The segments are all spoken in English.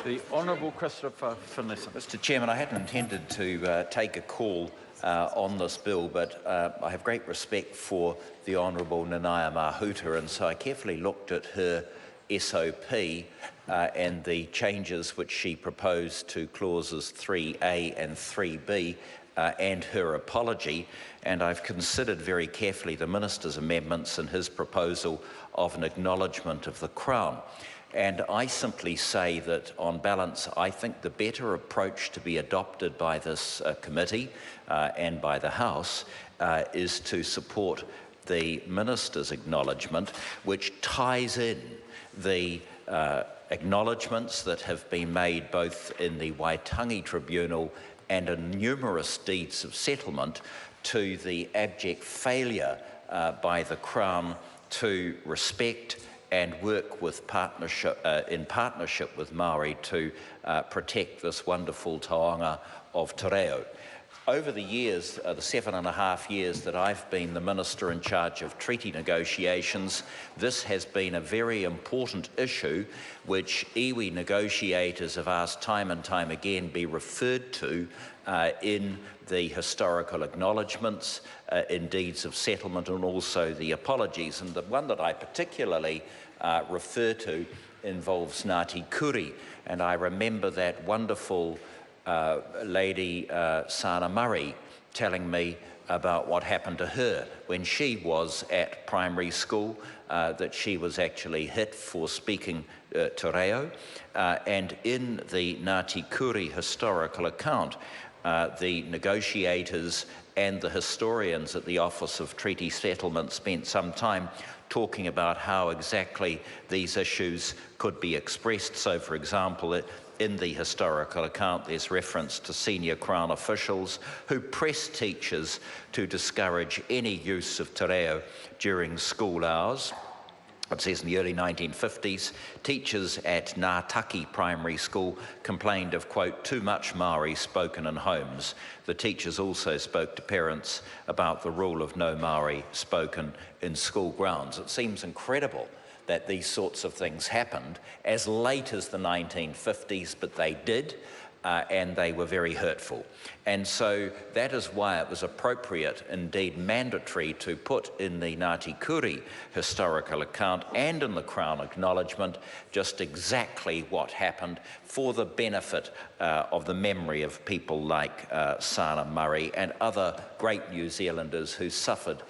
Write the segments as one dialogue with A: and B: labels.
A: The Honourable Christopher Finlayson.
B: Mr Chairman, I hadn't intended to take a call on this bill, but I have great respect for the Honourable Nanaia Mahuta, and so I carefully looked at her SOP and the changes which she proposed to clauses 3A and 3B and her apology, and I've considered very carefully the Minister's amendments and his proposal of an acknowledgement of the Crown. And I simply say that, on balance, I think the better approach to be adopted by this committee and by the House is to support the Minister's acknowledgement, which ties in the acknowledgements that have been made both in the Waitangi Tribunal and in numerous deeds of settlement to the abject failure by the Crown to respect and work with in partnership with Māori to protect this wonderful taonga of Te Reo. Over the years, the 7.5 years that I've been the Minister in charge of treaty negotiations, this has been a very important issue which iwi negotiators have asked time and time again be referred to in the historical acknowledgements, in deeds of settlement, and also the apologies. And the one that I particularly refer to involves Ngāti Kuri, and I remember that wonderful lady Sana Murray telling me about what happened to her when she was at primary school, that she was actually hit for speaking Te Reo, and in the Ngāti Kuri historical account, the negotiators and the historians at the Office of Treaty Settlement spent some time talking about how exactly these issues could be expressed. So, for example, in the historical account, there's reference to senior Crown officials who pressed teachers to discourage any use of Te Reo during school hours. It says in the early 1950s, teachers at Ngātaki Primary School complained of, quote, too much Māori spoken in homes. The teachers also spoke to parents about the rule of no Māori spoken in school grounds. It seems incredible that these sorts of things happened as late as the 1950s, but they did, and they were very hurtful. And so that is why it was appropriate, indeed mandatory, to put in the Ngāti Kuri historical account and in the Crown acknowledgement just exactly what happened for the benefit of the memory of people like Sana Murray and other great New Zealanders who suffered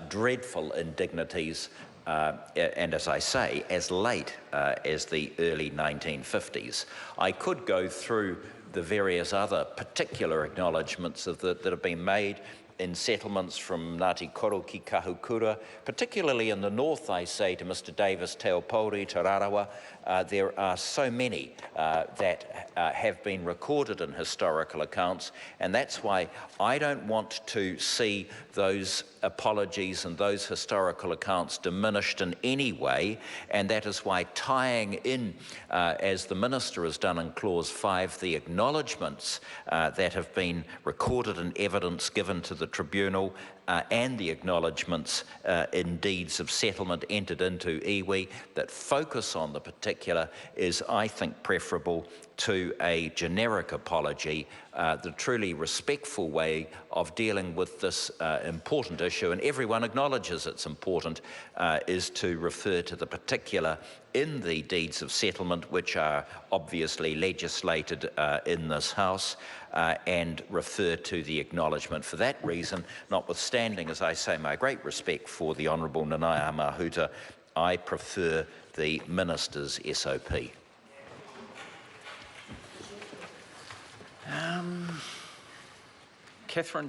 B: dreadful indignities and, as I say, as late as the early 1950s. I could go through the various other particular acknowledgements that have been made in settlements from Ngāti Koro ki Kahukura, particularly in the north, I say to Mr Davis Te Aupōuri, Te Rarawa. There are so many that have been recorded in historical accounts, and that's why I don't want to see those apologies and those historical accounts diminished in any way, and that is why tying in, as the Minister has done in Clause 5, the acknowledgements that have been recorded in evidence given to the Tribunal and the acknowledgements in deeds of settlement entered into iwi that focus on the particular is, I think, preferable to a generic apology. The truly respectful way of dealing with this important issue, and everyone acknowledges it's important, is to refer to the particular in the deeds of settlement, which are obviously legislated in this House, and refer to the acknowledgement. For that reason, notwithstanding, as I say, my great respect for the Honourable Nanaia Mahuta, I prefer the Minister's SOP.
A: Catherine